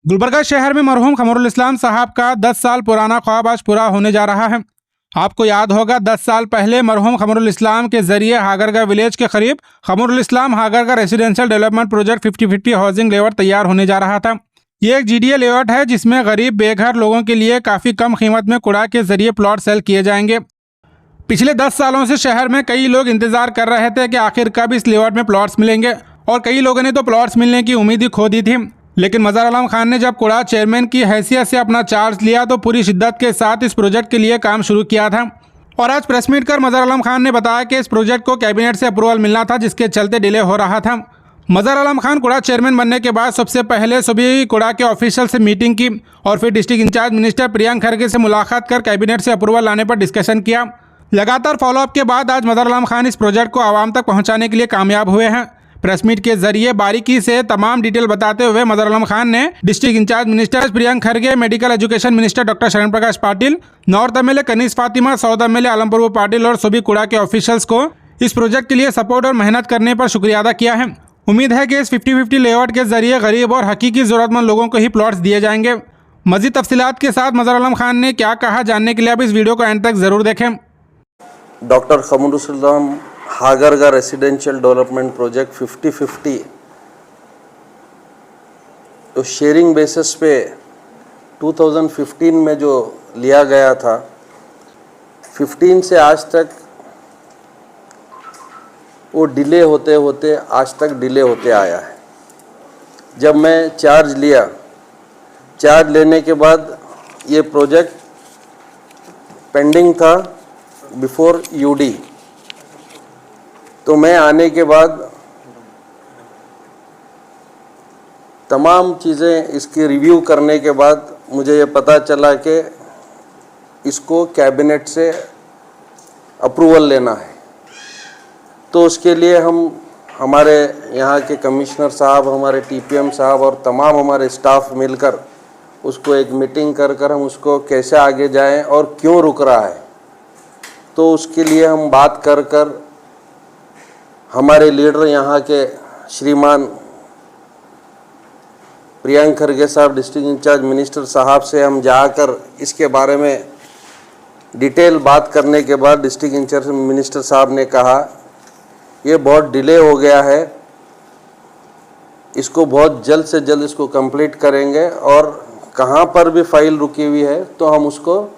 गुलबर्गा शहर में मरहूम कमरुल इस्लाम साहब का 10 साल पुराना ख्वाब आज पूरा होने जा रहा है। आपको याद होगा 10 साल पहले मरहूम कमरुल इस्लाम के जरिए हागरगा विलेज के करीब Kamrul Islam Hagarga residential development project 50-50 housing layout तैयार होने जा रहा था। ये एक जीडीए लेआउट है जिसमें गरीब बेघर लोगों के लिए काफी कम कीमत में कुड़ा के जरिए प्लॉट सेल किए जाएंगे। पिछले 10 सालों से शहर में कई लोग इंतजार कर रहे थे कि आखिर कब इस लेआउट में प्लॉट्स मिलेंगे और कई लोगों ने तो प्लॉट्स मिलने की उम्मीद ही खो दी थी। लेकिन मज़हर आलम खान ने जब कुड़ा चेयरमैन की हैसियत से अपना चार्ज लिया तो पूरी शिद्दत के साथ इस प्रोजेक्ट के लिए काम शुरू किया था। और आज प्रेस मीट कर मज़हर आलम खान ने बताया कि इस प्रोजेक्ट को कैबिनेट से अप्रूवल मिलना था, जिसके चलते डिले हो रहा था। मज़हर आलम खान कुड़ा चेयरमैन बनने के बाद सबसे पहले सभी कुड़ा के ऑफिशियल से मीटिंग की और फिर district in charge minister Priyank Kharge से मुलाकात कर कैबिनेट से अप्रूवल लाने पर डिस्कशन किया। लगातार फॉलोअप के बाद आज मज़हर आलम खान इस प्रोजेक्ट को आवाम तक पहुँचाने के लिए कामयाब हुए हैं। प्रेस मीट के जरिए बारीकी से तमाम डिटेल बताते हुए मज़हर आलम खान ने district in charge minister Priyank Kharge, medical education minister doctor Sharan Prakash Patil, north MLA Kaneez Fatima, south MLA Alam Prabhu Patil और सभी कुड़ा के ऑफिशियल्स को इस प्रोजेक्ट के लिए सपोर्ट और मेहनत करने पर शुक्रिया अदा किया है। उम्मीद है कि इस 50-50 लेआउट के जरिए गरीब और हकीकी ज़रूरतमंद लोगों को ही प्लॉट्स दिए जाएंगे। मज़ीद तफसीलात के साथ मज़हर आलम खान ने क्या कहा जानने के लिए आप इस वीडियो को एंड तक ज़रूर देखें। Doctor Qamrul Islam Hagarga residential development project 50-50 तो शेयरिंग बेसिस पे 2015 में जो लिया गया था, 15 से आज तक वो डिले होते होते आज तक डिले होते आया है। जब मैं चार्ज लेने के बाद ये प्रोजेक्ट पेंडिंग था बिफोर यूडी, तो मैं आने के बाद तमाम चीज़ें इसकी रिव्यू करने के बाद मुझे ये पता चला कि इसको कैबिनेट से अप्रूवल लेना है। तो उसके लिए हमारे यहाँ के कमिश्नर साहब, हमारे टीपीएम साहब और तमाम हमारे स्टाफ मिलकर उसको एक मीटिंग कर हम उसको कैसे आगे जाएं और क्यों रुक रहा है, तो उसके लिए हम बात कर हमारे लीडर यहाँ के श्रीमान प्रियंक खरगे साहब, डिस्ट्रिक्ट इंचार्ज मिनिस्टर साहब से हम जाकर इसके बारे में डिटेल बात करने के बाद डिस्ट्रिक्ट इंचार्ज मिनिस्टर साहब ने कहा ये बहुत डिले हो गया है, इसको बहुत जल्द से जल्द इसको कंप्लीट करेंगे और कहाँ पर भी फाइल रुकी हुई है तो हम उसको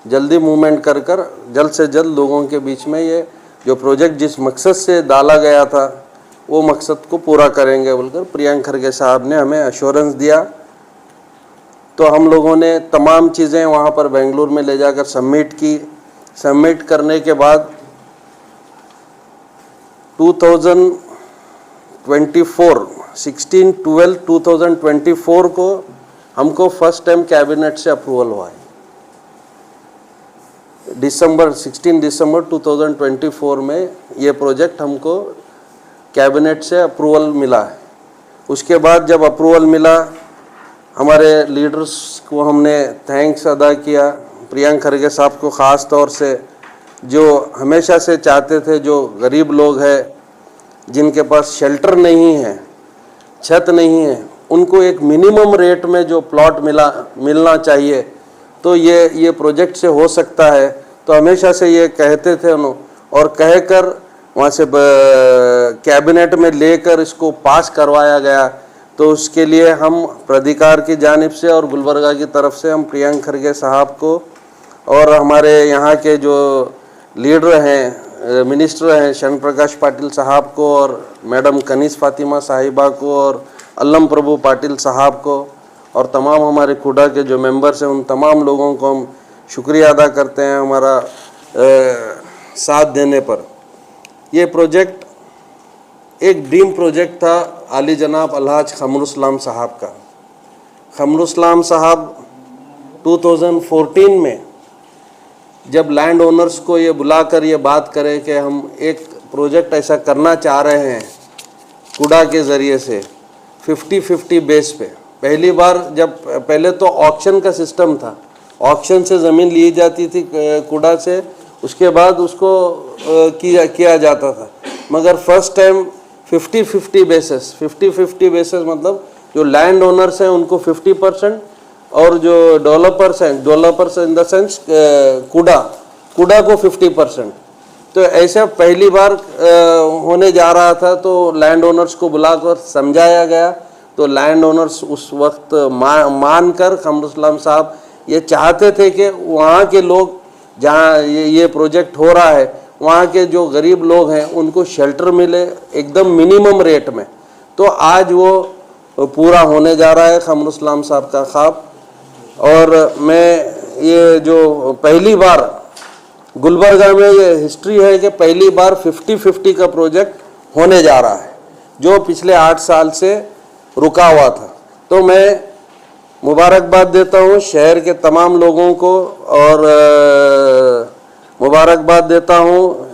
जल्दी मूवमेंट कर जल्द से जल्द लोगों के बीच में ये जो प्रोजेक्ट जिस मकसद से डाला गया था वो मकसद को पूरा करेंगे बोलकर प्रियंक खरगे साहब ने हमें एश्योरेंस दिया। तो हम लोगों ने तमाम चीज़ें वहाँ पर बेंगलुरु में ले जाकर सबमिट की। सबमिट करने के बाद 16/12/2024 को हमको फर्स्ट टाइम कैबिनेट से अप्रूवल हुआ है। 16 दिसंबर 2024 में ये प्रोजेक्ट हमको कैबिनेट से अप्रूवल मिला है। उसके बाद जब अप्रूवल मिला, हमारे लीडर्स को हमने थैंक्स अदा किया, प्रियंक खरगे साहब को ख़ास तौर से, जो हमेशा से चाहते थे जो गरीब लोग हैं जिनके पास शेल्टर नहीं है, छत नहीं है, उनको एक मिनिमम रेट में जो प्लॉट मिलना चाहिए, तो ये प्रोजेक्ट से हो सकता है। तो हमेशा से ये कहते थे और कहकर वहाँ से कैबिनेट में लेकर इसको पास करवाया गया। तो उसके लिए हम प्राधिकार की जानिब से और गुलबर्गा की तरफ से हम प्रियंक खरगे साहब को और हमारे यहाँ के जो लीडर हैं, मिनिस्टर हैं शरण प्रकाश पाटिल साहब को और मैडम कनीज फातिमा साहिबा को और आलम प्रभु पाटिल साहब को और तमाम हमारे कुड़ा के जो मेंबर्स हैं उन तमाम लोगों को हम शुक्रिया अदा करते हैं हमारा साथ देने पर। ये प्रोजेक्ट एक ड्रीम प्रोजेक्ट था आली जनाब अलहाज कमरुल इस्लाम साहब का। कमरुल इस्लाम साहब 2014 में जब लैंड ओनर्स को ये बुलाकर ये बात करें कि हम एक प्रोजेक्ट ऐसा करना चाह रहे हैं कुड़ा के ज़रिए से 50-50 बेस पे, पहली बार जब पहले तो ऑक्शन का सिस्टम था, ऑक्शन से ज़मीन ली जाती थी कुड़ा से, उसके बाद उसको किया जाता था। मगर फर्स्ट टाइम 50-50 बेसिस मतलब जो लैंड ओनर्स हैं उनको 50% और जो डेवलपर्स इन द सेंस कुडा को 50%। तो ऐसा पहली बार होने जा रहा था, तो लैंड ओनर्स को बुलाकर समझाया गया। तो लैंड ओनर्स उस वक्त मान कर कमरुल इस्लाम साहब ये चाहते थे कि वहाँ के लोग जहाँ ये प्रोजेक्ट हो रहा है, वहाँ के जो गरीब लोग हैं उनको शेल्टर मिले एकदम मिनिमम रेट में। तो आज वो पूरा होने जा रहा है कमरुल इस्लाम साहब का ख्वाब। और मैं ये जो पहली बार गुलबर्गा में ये हिस्ट्री है कि पहली बार 50-50 का प्रोजेक्ट होने जा रहा है, जो पिछले 8 साल से रुका हुआ था। तो मैं मुबारकबाद देता हूँ शहर के तमाम लोगों को और मुबारकबाद देता हूँ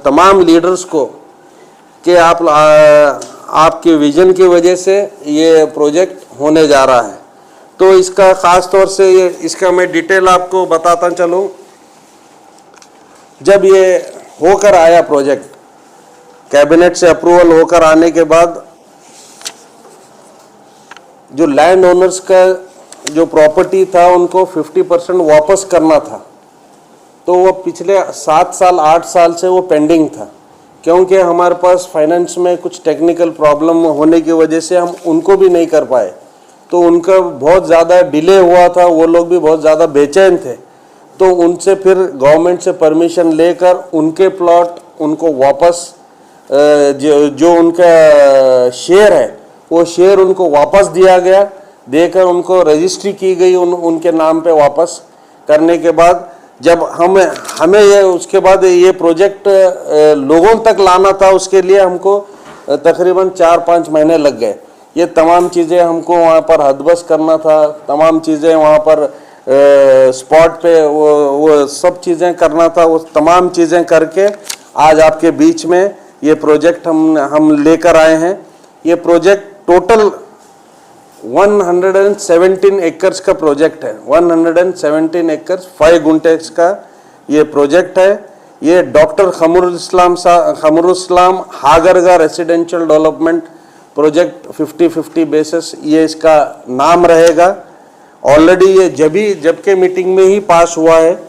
तमाम लीडर्स को कि आपके विजन की वजह से ये प्रोजेक्ट होने जा रहा है। तो इसका ख़ास तौर से इसका मैं डिटेल आपको बताता चलूँ। जब ये होकर आया प्रोजेक्ट, कैबिनेट से अप्रूवल होकर आने के बाद जो लैंड ओनर्स का जो प्रॉपर्टी था उनको 50% वापस करना था। तो वो पिछले 7 साल 8 साल से वो पेंडिंग था, क्योंकि हमारे पास फाइनेंस में कुछ टेक्निकल प्रॉब्लम होने की वजह से हम उनको भी नहीं कर पाए। तो उनका बहुत ज़्यादा डिले हुआ था, वो लोग भी बहुत ज़्यादा बेचैन थे। तो उनसे फिर गवर्नमेंट से परमिशन लेकर उनके प्लॉट उनको वापस जो उनका शेयर है वो शेयर उनको वापस दिया गया, देकर उनको रजिस्ट्री की गई उनके नाम पे वापस करने के बाद जब हमें ये उसके बाद ये प्रोजेक्ट लोगों तक लाना था, उसके लिए हमको तकरीबन 4-5 महीने लग गए। ये तमाम चीज़ें हमको वहाँ पर हदबस करना था, तमाम चीज़ें वहाँ पर स्पॉट पे वो सब चीज़ें करना था। वो तमाम चीज़ें करके आज आपके बीच में ये प्रोजेक्ट हम लेकर आए हैं। ये प्रोजेक्ट टोटल 117 एकर्स का प्रोजेक्ट है। 117 एकर्स 5 गुंटेस का ये प्रोजेक्ट है। ये doctor Khamrul Islam Hagarga residential development project 50-50 basis ये इसका नाम रहेगा। ऑलरेडी ये जबकि मीटिंग में ही पास हुआ है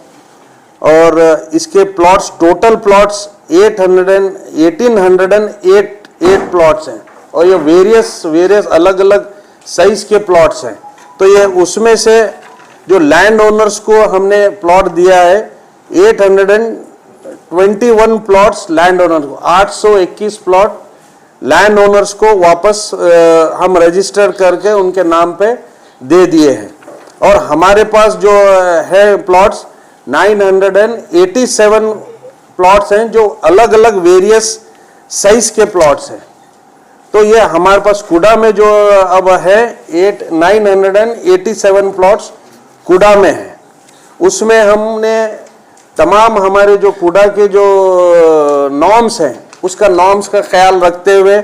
और इसके प्लॉट्स टोटल प्लॉट्स 1808 प्लॉट्स हैं और ये वेरियस अलग अलग साइज के प्लॉट्स हैं। तो ये उसमें से जो लैंड ओनर्स को हमने प्लॉट दिया है 821 प्लॉट्स लैंड ओनर्स को, 821 प्लॉट लैंड ओनर्स को वापस हम रजिस्टर करके उनके नाम पे दे दिए हैं। और हमारे पास जो है प्लॉट्स 987 प्लॉट्स हैं जो अलग अलग वेरियस साइज के प्लॉट्स हैं। तो ये हमारे पास कुडा में जो अब है 987 प्लॉट्स कुडा में है। उसमें हमने तमाम हमारे जो कुडा के जो नॉर्म्स हैं उसका नॉर्म्स का ख्याल रखते हुए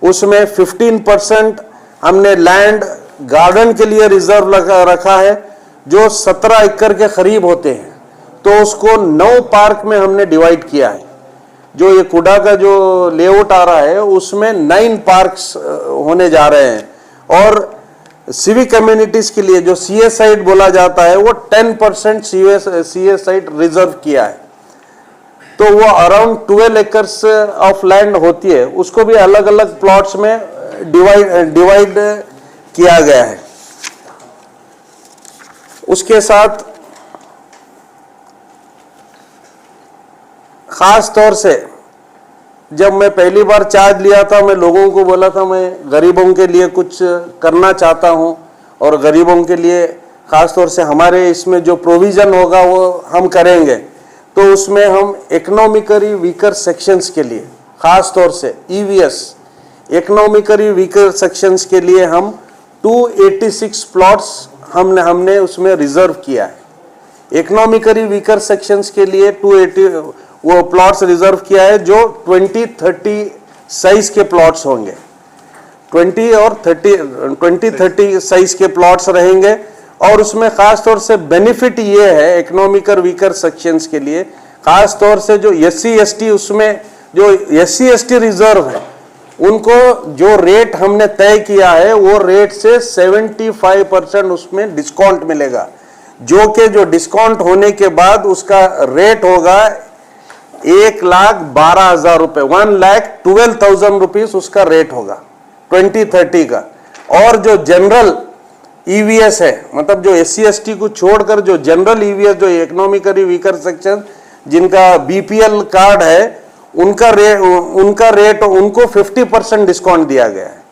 उसमें 15% हमने लैंड गार्डन के लिए रिजर्व रखा है जो 17 एकड़ के करीब होते हैं। तो उसको 9 पार्क में हमने डिवाइड किया है। जो ये कुडा का जो लेआउट आ रहा है उसमें 9 पार्क्स होने जा रहे हैं और सिविक कम्युनिटीज के लिए जो सीए साइट बोला जाता है वो 10% सीए साइट रिजर्व किया है। तो वो अराउंड 12 एकर्स ऑफ लैंड होती है, उसको भी अलग अलग प्लॉट्स में डिवाइड किया गया है। उसके साथ खास तौर से जब मैं पहली बार चार्ज लिया था, मैं लोगों को बोला था मैं गरीबों के लिए कुछ करना चाहता हूं और गरीबों के लिए खास तौर से हमारे इसमें जो प्रोविजन होगा वो हम करेंगे। तो उसमें हम इकोनॉमिकली वीकर सेक्शंस के लिए खास तौर से ईवीएस इकोनॉमिकली वीकर सेक्शंस के लिए हम 286 प्लॉट्स हमने उसमें रिजर्व किया है। इकोनॉमिकली वीकर सेक्शंस के लिए 280 वो प्लॉट्स रिजर्व किया है जो 20-30 साइज के प्लॉट्स होंगे। 20-30 साइज के प्लॉट्स रहेंगे और उसमें खास तौर से बेनिफिट ये है इकोनॉमिकल वीकर सेक्शंस के लिए, खास तौर से जो SC ST उसमें जो SC ST रिजर्व है उनको जो रेट हमने तय किया है वो रेट से 75% उसमें डिस्काउंट मिलेगा, जो डिस्काउंट होने के बाद उसका रेट होगा 1,12,000 रुपए, 1,12,000 रुपीज उसका रेट होगा 2030 का। और जो जनरल ईवीएस है, मतलब जो SC/ST को छोड़कर जो जनरल ईवीएस, जो इकोनॉमिकली वीकर सेक्शन जिनका BPL कार्ड है, उनका रेट उनको 50% डिस्काउंट दिया गया है,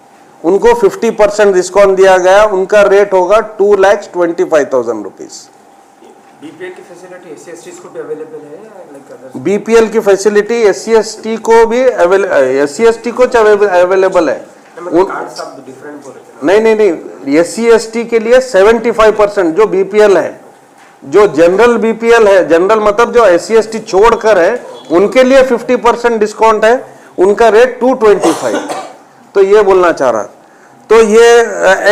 उनको 50% डिस्काउंट दिया गया, उनका रेट होगा 2,25,000 रुपीज। बीपीएल की फैसिलिटी SC/ST को भी अवेलेबल है लाइक अदर? बीपीएल की फैसिलिटी SC/ST को भी SC/ST को अवेलेबल है। कार्ड सब डिफरेंट बोल रहे थे। नहीं, SC/ST के लिए 75% जो BPL है, जो जनरल BPL है, जनरल मतलब जो SC/ST छोड़कर है, उनके लिए 50% डिस्काउंट है, उनका रेट 225। तो ये बोलना चाह रहा। तो ये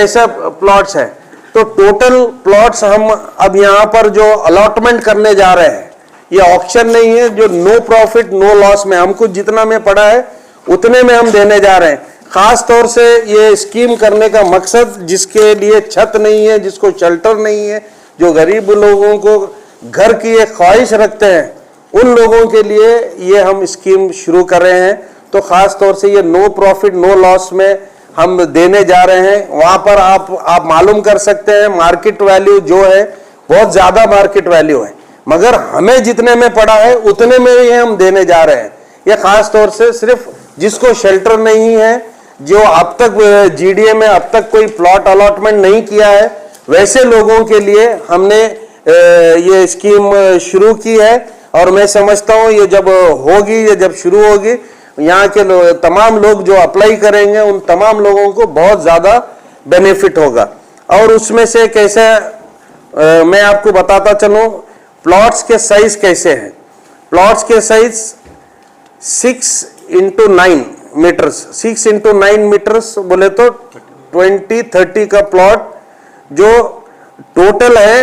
ऐसा प्लॉट्स है। तो टोटल प्लॉट्स हम अब यहाँ पर जो अलॉटमेंट करने जा रहे हैं, ये ऑक्शन नहीं है जो नो प्रॉफिट नो लॉस में, हमको जितना में पड़ा है उतने में हम देने जा रहे हैं। खास तौर से ये स्कीम करने का मकसद, जिसके लिए छत नहीं है, जिसको शेल्टर नहीं है, जो गरीब लोगों को घर की एक ख्वाहिश रखते हैं, उन लोगों के लिए ये हम स्कीम शुरू कर रहे हैं। तो खास तौर से ये नो प्रॉफिट नो लॉस में हम देने जा रहे हैं। वहां पर आप मालूम कर सकते हैं मार्केट वैल्यू जो है बहुत ज्यादा मार्केट वैल्यू है, मगर हमें जितने में पड़ा है उतने में ही हम देने जा रहे हैं। ये खास तौर से सिर्फ जिसको शेल्टर नहीं है, जो अब तक GDA में अब तक कोई प्लॉट अलॉटमेंट नहीं किया है, वैसे लोगों के लिए हमने ये स्कीम शुरू की है। और मैं समझता हूँ ये जब होगी, ये जब शुरू होगी, यहाँ के तमाम लोग जो अप्लाई करेंगे उन तमाम लोगों को बहुत ज़्यादा बेनिफिट होगा। और उसमें से कैसे मैं आपको बताता चलूँ, प्लॉट्स के साइज कैसे हैं। प्लॉट्स के size 6x9 metres, 6x9 metres बोले तो 20-30 का प्लॉट जो टोटल है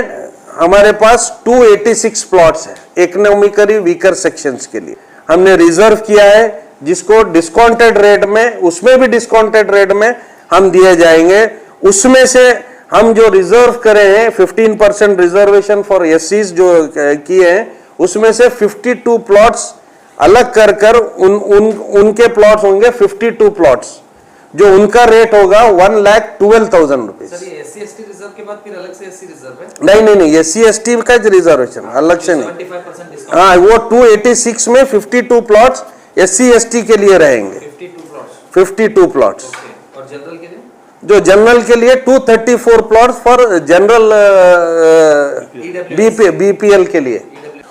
हमारे पास 286 प्लॉट्स है इकोनॉमिकली वीकर सेक्शंस के लिए हमने रिजर्व किया है, जिसको डिस्काउंटेड रेट में, उसमें भी डिस्काउंटेड रेट में हम दिए जाएंगे। उसमें से हम जो रिजर्व करे हैं 15% रिजर्वेशन फॉर SCs जो किए हैं, उसमें से 52 प्लॉट्स अलग कर उनके प्लॉट्स होंगे 52 प्लॉट्स, जो उनका रेट होगा 1,12,000 रुपीज। सर ये SC/ST रिजर्व के बाद फिर अलग से SC रिजर्व है? नहीं, SC/ST का रिजर्वेशन अलग से नहीं। 75% डिस्काउंट। हाँ, वो 286 में 52 प्लॉट्स SC/ST के लिए रहेंगे, 52 प्लॉट्स। और जनरल के लिए? जो जनरल के लिए 234 प्लॉट्स फॉर जनरल BPL के लिए,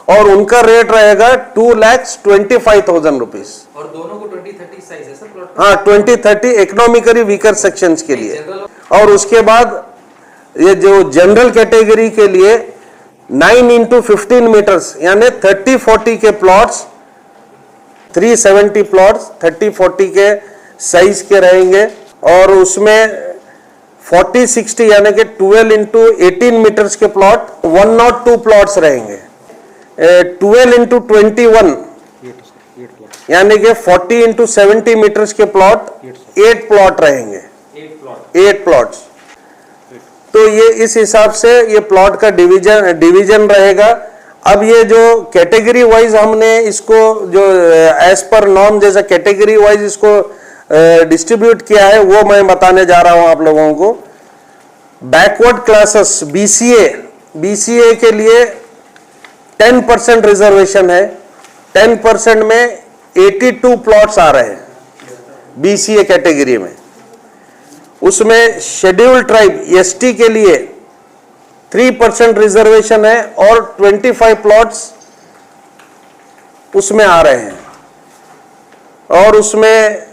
और उनका रेट रहेगा 2,25,000 रुपीज। और दोनों को 20-30 साइज है सर प्लॉट? हाँ, 20-30 इकोनॉमिकली वीकर सेक्शंस के लिए। और उसके बाद ये जो जनरल कैटेगरी के लिए 9x15 मीटर्स यानी 30-40 के प्लॉट्स, 370 प्लॉट्स 30-40 के साइज के रहेंगे। और उसमें 40-60 यानी कि 12x18 मीटर्स के प्लॉट 102 प्लॉट्स रहेंगे। 12x21 यानी कि 40x70 मीटर्स के प्लॉट 8 प्लॉट रहेंगे, 8 प्लॉट्स। तो ये इस हिसाब से ये प्लॉट का डिवीजन रहेगा। अब ये जो कैटेगरी वाइज हमने इसको जो एज पर नॉर्म जैसा कैटेगरी वाइज इसको डिस्ट्रीब्यूट किया है, वो मैं बताने जा रहा हूं आप लोगों को। बैकवर्ड क्लासेस BCA के लिए 10% रिजर्वेशन है। 10% में 82 प्लॉट्स आ रहे हैं BCA कैटेगरी में। उसमें शेड्यूल्ड ट्राइब ST के लिए 3% रिजर्वेशन है और 25 प्लॉट्स उसमें आ रहे हैं। और उसमें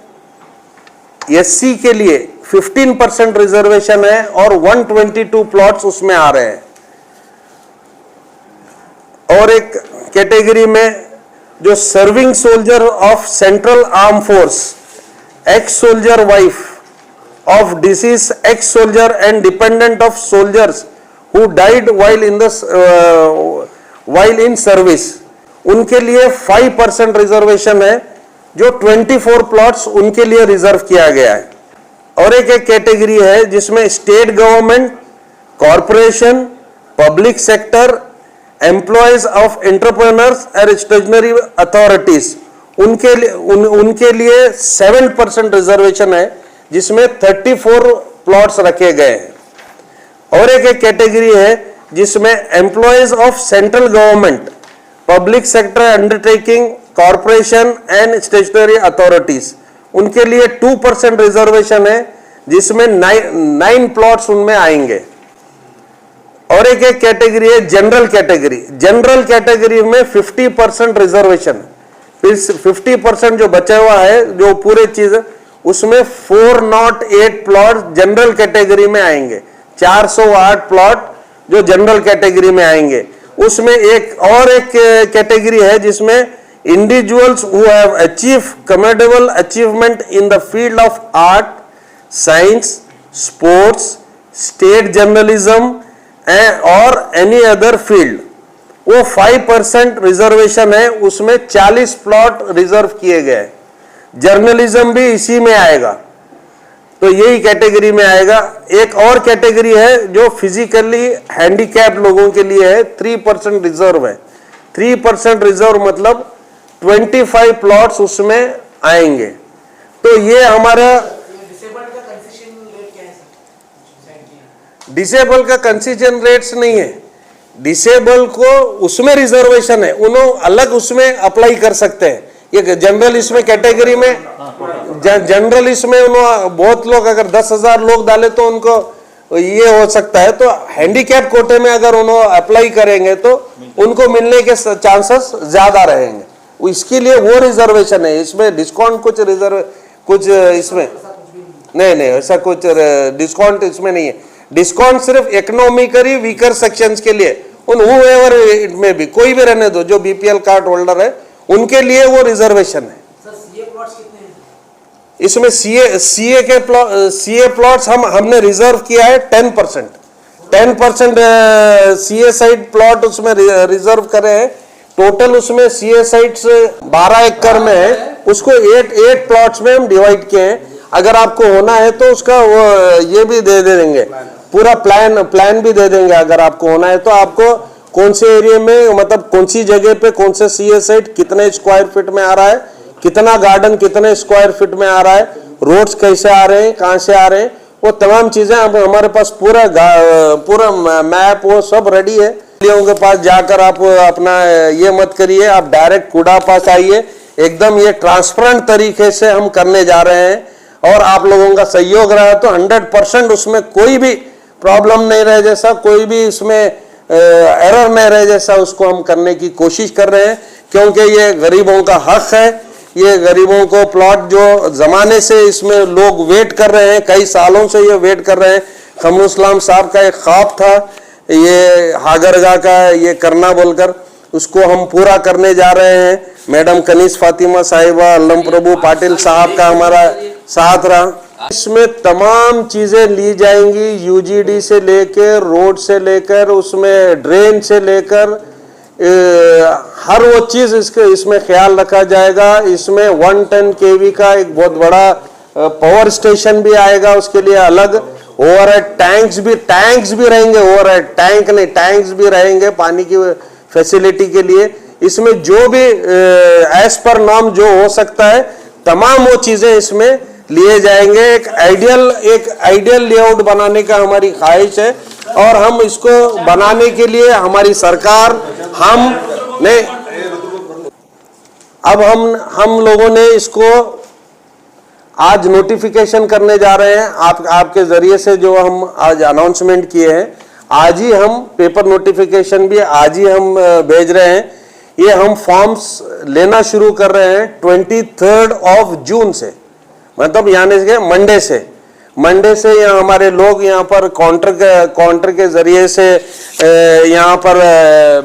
SC के लिए 15% रिजर्वेशन है और 122 प्लॉट्स उसमें आ रहे हैं। और एक कैटेगरी में जो serving soldier of central arm force, x soldier wife of disease x soldier and dependent of soldiers who died while in service, उनके लिए 5% रिजर्वेशन है जो 24 प्लॉट्स उनके लिए रिजर्व किया गया है। और एक कैटेगरी है जिसमें state government, corporation, public sector, employees of entrepreneurs और स्टेशनरी अथॉरिटीज, उनके लिए 7% रिजर्वेशन है, जिसमें 34 प्लॉट्स रखे गए हैं। और एक कैटेगरी है जिसमें employees of central government, public sector undertaking, corporation and statutory authorities, उनके लिए 2% रिजर्वेशन है, जिसमें 9 प्लॉट्स उनमें आएंगे। और एक कैटेगरी है जनरल कैटेगरी। जनरल कैटेगरी में 50% रिजर्वेशन, फिर 50% जो बचा हुआ है, जो पूरे चीज, उसमें 408 प्लॉट जनरल कैटेगरी में आएंगे। 408 प्लॉट जो जनरल कैटेगरी में आएंगे। उसमें एक कैटेगरी है जिसमें individuals who have achieve commendable achievement in the field of art, science, sports, state journalism और एनी अदर फील्ड, वो 5% रिजर्वेशन है, उसमें 40 प्लॉट रिजर्व किए गए। जर्नलिज्म भी इसी में आएगा, तो यही कैटेगरी में आएगा। एक और कैटेगरी है जो फिजिकली हैंडीकैप लोगों के लिए है, 3% रिजर्व है। 3% रिजर्व मतलब 25 प्लॉट्स उसमें आएंगे। तो ये हमारा डिसेबल का कंसेशन रेट्स नहीं है। डिसेबल को उसमें रिजर्वेशन है, उन्होंने अलग उसमें अप्लाई कर सकते हैं। ये जनरल इसमें कैटेगरी में, जनरल इसमें उन्होंने बहुत लोग, अगर 10,000 लोग डाले तो उनको ये हो सकता है। तो हैंडीकैप कोटे में अगर उन्होंने अप्लाई करेंगे तो उनको मिलने के चांसेस ज्यादा रहेंगे। इसके लिए वो रिजर्वेशन है। इसमें डिस्काउंट कुछ इसमें नहीं, ऐसा कुछ डिस्काउंट इसमें नहीं है। डिस्काउंट सिर्फ इकोनॉमिकली वीकर सेक्शंस के लिए, उन हुएवर इट में भी, कोई भी रहने दो, जो बीपीएल कार्ड होल्डर है उनके लिए वो रिजर्वेशन है। इसमें सीए प्लॉट्स हमने रिजर्व किया है 10% सीए साइड प्लॉट उसमें रिजर्व करे हैं। टोटल उसमें सीए साइट्स 12 एकड़ में है, उसको 8 प्लॉट्स में हम डिवाइड किए हैं। अगर आपको होना है तो उसका ये भी दे देंगे, पूरा प्लान भी दे देंगे। अगर आपको होना है तो आपको कौन से एरिया में, मतलब कौन सी जगह पे कौन से सीए साइट कितने स्क्वायर फीट में आ रहा है, कितना गार्डन कितने स्क्वायर फीट में आ रहा है, रोड्स कैसे आ रहे हैं, कहां से आ रहे हैं, वो तमाम चीजें हमारे पास पूरा मैप वो सब रेडी है। लोगों के पास जाकर आप अपना ये मत करिए, आप डायरेक्ट कूड़ा पास आइए। एकदम ये ट्रांसपेरेंट तरीके से हम करने जा रहे हैं और आप लोगों का सहयोग रहा तो 100% उसमें कोई भी प्रॉब्लम नहीं रहे जैसा, कोई भी इसमें एरर नहीं रहे जैसा, उसको हम करने की कोशिश कर रहे हैं। क्योंकि ये गरीबों का हक है। ये गरीबों को प्लॉट जो जमाने से इसमें लोग वेट कर रहे हैं, कई सालों से ये वेट कर रहे हैं। कमरुल इस्लाम साहब का एक ख्वाब था ये हागरगा का ये करना बोलकर, उसको हम पूरा करने जा रहे हैं। मैडम कनीस फातिमा साहिबा, अल्लम प्रभु पाटिल साहब का हमारा साथ रहा। इसमें तमाम चीजें ली जाएंगी, यूजीडी से लेकर, रोड से लेकर, उसमें ड्रेन से लेकर, हर वो चीज इसमें ख्याल रखा जाएगा। इसमें 110 kV का एक बहुत बड़ा पावर स्टेशन भी आएगा, उसके लिए अलग ओवरहेड टैंक्स भी रहेंगे। ओवरहेड टैंक नहीं, टैंक्स भी रहेंगे पानी की फैसिलिटी के लिए। इसमें जो भी एज पर नॉर्म जो हो सकता है, तमाम वो चीजें इसमें लिए जाएंगे। एक आइडियल लेआउट बनाने का हमारी ख्वाहिश है और हम इसको बनाने के लिए हमारी सरकार हम लोगों ने इसको आज नोटिफिकेशन करने जा रहे हैं। आपके जरिए से जो हम आज अनाउंसमेंट किए हैं, आज ही हम पेपर नोटिफिकेशन भी आज ही हम भेज रहे हैं। ये हम फॉर्म्स लेना शुरू कर रहे हैं 23 जून से, मतलब यानी कि मंडे से यहाँ हमारे लोग यहाँ पर काउंटर के जरिए से यहाँ पर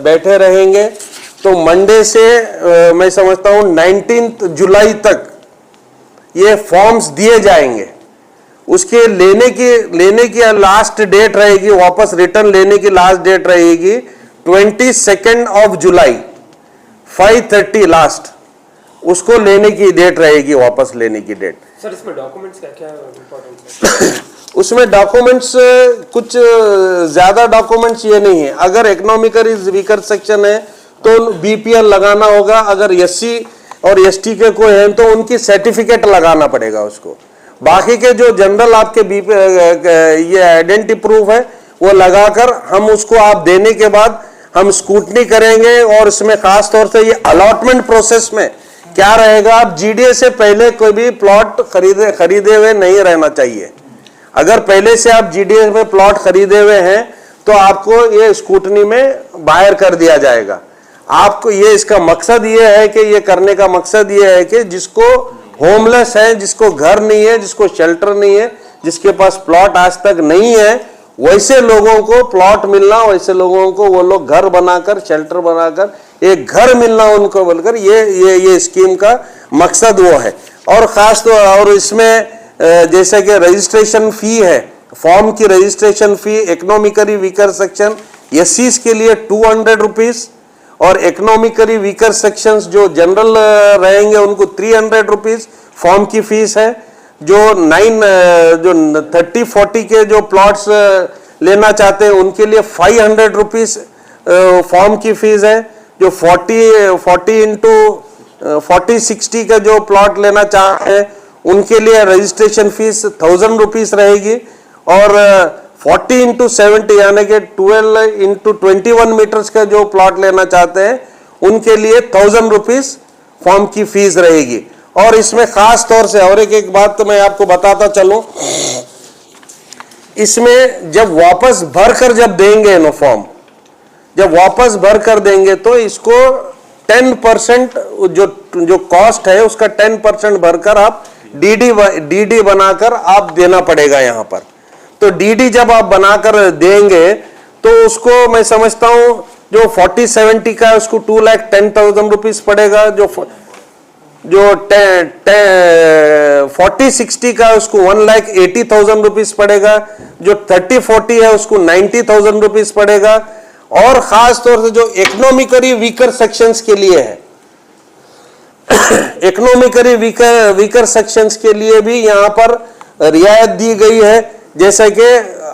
बैठे रहेंगे। तो मंडे से मैं समझता हूँ 19 जुलाई तक ये फॉर्म्स दिए जाएंगे। उसके लेने की लास्ट डेट रहेगी, वापस रिटर्न लेने की लास्ट डेट रहेगी 22 जुलाई 5:30 लास्ट। उसको लेने की डेट रहेगी, वापस लेने की डेट। सर इसमें डॉक्यूमेंट्स क्या क्या इम्पोर्टेंट है? उसमें डॉक्यूमेंट्स कुछ ज्यादा डॉक्यूमेंट्स ये नहीं है। अगर इकोनॉमिकली वीकर सेक्शन है तो बीपीएल लगाना होगा, अगर एससी और एसटी के कोई हैं तो उनकी सर्टिफिकेट लगाना पड़ेगा उसको। बाकी के जो जनरल आपके ये आइडेंटिटी प्रूफ है वो लगाकर हम उसको आप देने के बाद हम स्क्रूटनी करेंगे। और इसमें खास तौर से ये अलॉटमेंट प्रोसेस में क्या रहेगा, आप जीडीए से पहले कोई भी प्लॉट खरीदे हुए नहीं रहना चाहिए। अगर पहले से आप जीडीए में प्लॉट खरीदे हुए हैं तो आपको ये स्क्रूटनी में बाहर कर दिया जाएगा। आपको ये इसका मकसद ये है कि ये करने का मकसद ये है कि जिसको होमलेस है, जिसको घर नहीं है, जिसको शेल्टर नहीं है, जिसके पास प्लॉट आज तक नहीं है, वैसे लोगों को प्लॉट मिलना, वैसे लोगों को वो लोग घर बनाकर शेल्टर बनाकर एक घर मिलना उनको बोलकर ये स्कीम का मकसद वो है। और खास तो और इसमें जैसे कि रजिस्ट्रेशन फी है, फॉर्म की registration fee economically weaker section एससीज के लिए 200 रुपीज और इकोनॉमिकली वीकर सेक्शंस जो जनरल रहेंगे उनको 300 रुपीज फॉर्म की फीस है। जो 30-40 के जो प्लॉट्स लेना चाहते हैं उनके लिए 500 रुपीज फॉर्म की फीस है। जो 40-60 का जो प्लॉट लेना चाहते हैं उनके लिए रजिस्ट्रेशन फीस 1000 रुपीज रहेगी। और 40-70 यानी कि 12-21 मीटर्स का जो प्लॉट लेना चाहते हैं उनके लिए 1000 रुपीज फॉर्म की फीस रहेगी। और इसमें खास तौर से और एक बात तो मैं आपको बताता चलूं, इसमें जब वापस भरकर जब देंगे नो फॉर्म, जब वापस भर कर देंगे तो इसको 10% जो कॉस्ट है उसका 10% भरकर आप डीडी बनाकर आप देना पड़ेगा यहाँ पर। तो डीडी जब आप बनाकर देंगे तो उसको मैं समझता हूं जो 40-70 का उसको 2,10,000 रुपीज पड़ेगा। जो 40-60 का उसको 1,80,000 रुपीज पड़ेगा। जो 30-40 है उसको 90,000 रुपीज पड़ेगा। और खास तौर से जो इकोनॉमिकली वीकर सेक्शंस के लिए है, इकोनॉमिकली वीकर सेक्शंस के लिए भी यहाँ पर रियायत दी गई है। जैसे कि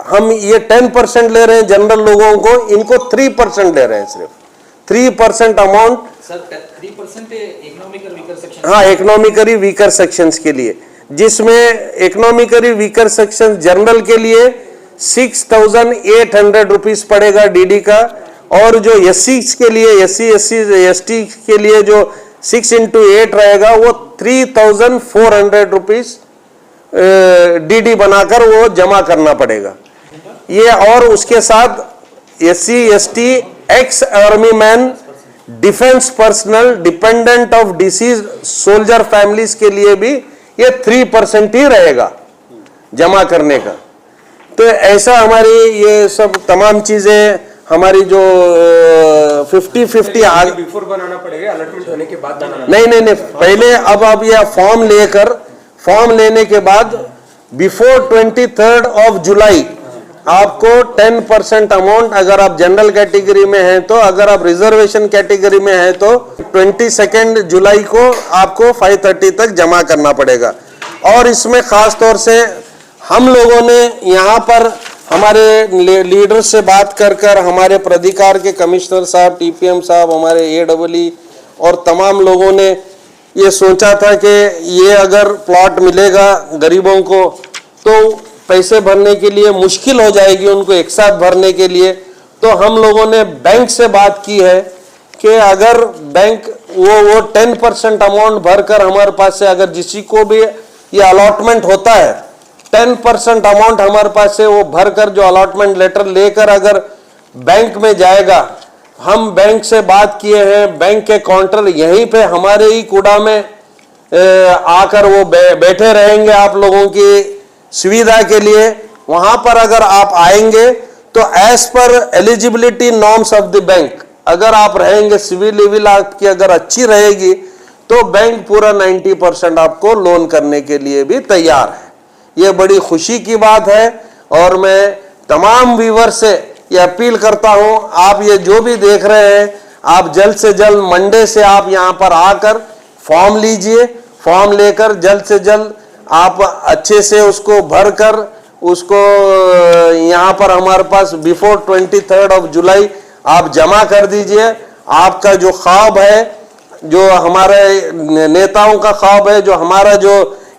हम ये 10% ले रहे हैं जनरल लोगों को, इनको 3% ले रहे हैं, सिर्फ 3% amount. Sir 3% economical weaker section, हाँ, इकोनॉमिकली वीकर सेक्शंस के लिए, जिसमें इकोनॉमिकली वीकर सेक्शन जनरल के लिए 6,800 रुपीज पड़ेगा डीडी का। और जो एससी के लिए, एसटी के लिए जो 6 × 8 रहेगा वो 3,400 रुपीज डीडी बनाकर वो जमा करना पड़ेगा ये। और उसके साथ SC ST ex army man, defence personnel, dependent of disease soldier families के लिए भी ये 3% ही रहेगा जमा करने का। तो ऐसा हमारी ये सब तमाम चीजें हमारी जो 50-50 बिफोर बनाना पड़ेगा, अलॉटमेंट होने के बाद बनाना? नहीं, पहले अब आप यह फॉर्म लेने के बाद बिफोर 23 जुलाई आपको 10% अमाउंट, अगर आप जनरल कैटेगरी में हैं तो, अगर आप रिजर्वेशन कैटेगरी में हैं तो 22 जुलाई को आपको 5:30 तक जमा करना पड़ेगा। और इसमें खास तौर से हम लोगों ने यहाँ पर हमारे लीडर से बात कर हमारे प्राधिकार के कमिश्नर साहब, टीपीएम साहब, हमारे एडब्ल्यू और तमाम लोगों ने ये सोचा था कि ये अगर प्लॉट मिलेगा गरीबों को तो पैसे भरने के लिए मुश्किल हो जाएगी उनको एक साथ भरने के लिए। तो हम लोगों ने बैंक से बात की है कि अगर बैंक वो 10% अमाउंट भरकर हमारे पास से, अगर किसी को भी ये अलॉटमेंट होता है 10% अमाउंट हमारे पास से वो भरकर जो अलॉटमेंट लेटर लेकर अगर बैंक में जाएगा, हम बैंक से बात किए हैं, बैंक के काउंटर यहीं पे हमारे ही कूड़ा में आकर वो बैठे रहेंगे आप लोगों की सुविधा के लिए। वहां पर अगर आप आएंगे तो एज पर eligibility norms of the bank अगर आप रहेंगे, सिविल लिविल आपकी अगर अच्छी रहेगी तो बैंक पूरा 90% आपको लोन करने के लिए भी तैयार है। ये बड़ी खुशी की बात है। और मैं तमाम व्यूअर से ये अपील करता हूं, आप ये जो भी देख रहे हैं, आप जल्द से जल्द मंडे से आप यहां पर आकर फॉर्म लीजिए, फॉर्म लेकर जल्द से जल्द आप अच्छे से उसको भर कर उसको यहाँ पर हमारे पास बिफोर 23 जुलाई आप जमा कर दीजिए। आपका जो ख्वाब है, जो हमारे नेताओं का ख्वाब है, जो हमारा जो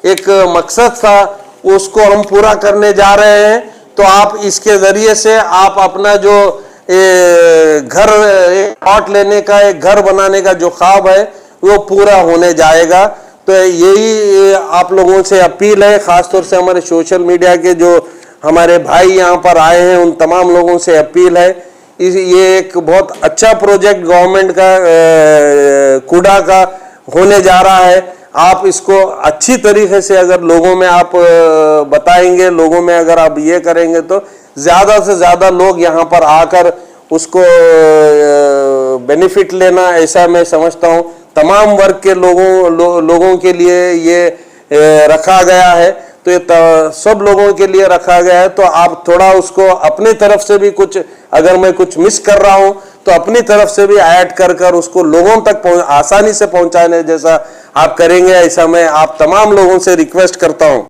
एक मकसद था, उसको हम पूरा करने जा रहे हैं। तो आप इसके ज़रिए से आप अपना जो घर, प्लॉट लेने का, एक घर बनाने का जो ख्वाब है वो पूरा होने जाएगा। तो यही आप लोगों से अपील है, ख़ासतौर से हमारे सोशल मीडिया के जो हमारे भाई यहाँ पर आए हैं उन तमाम लोगों से अपील है। ये एक बहुत अच्छा प्रोजेक्ट गवर्नमेंट का कूड़ा का होने जा रहा है। आप इसको अच्छी तरीके से अगर लोगों में आप बताएंगे, लोगों में अगर आप ये करेंगे तो ज़्यादा से ज़्यादा लोग यहाँ पर आकर उसको बेनिफिट लेना, ऐसा मैं समझता हूँ। तमाम वर्ग के लोगों के लिए ये रखा गया है। तो ये सब लोगों के लिए रखा गया है। तो आप थोड़ा उसको अपनी तरफ से भी कुछ, अगर मैं कुछ मिस कर रहा हूं तो अपनी तरफ से भी ऐड कर उसको लोगों तक आसानी से पहुंचाने जैसा आप करेंगे, ऐसा मैं आप तमाम लोगों से रिक्वेस्ट करता हूं।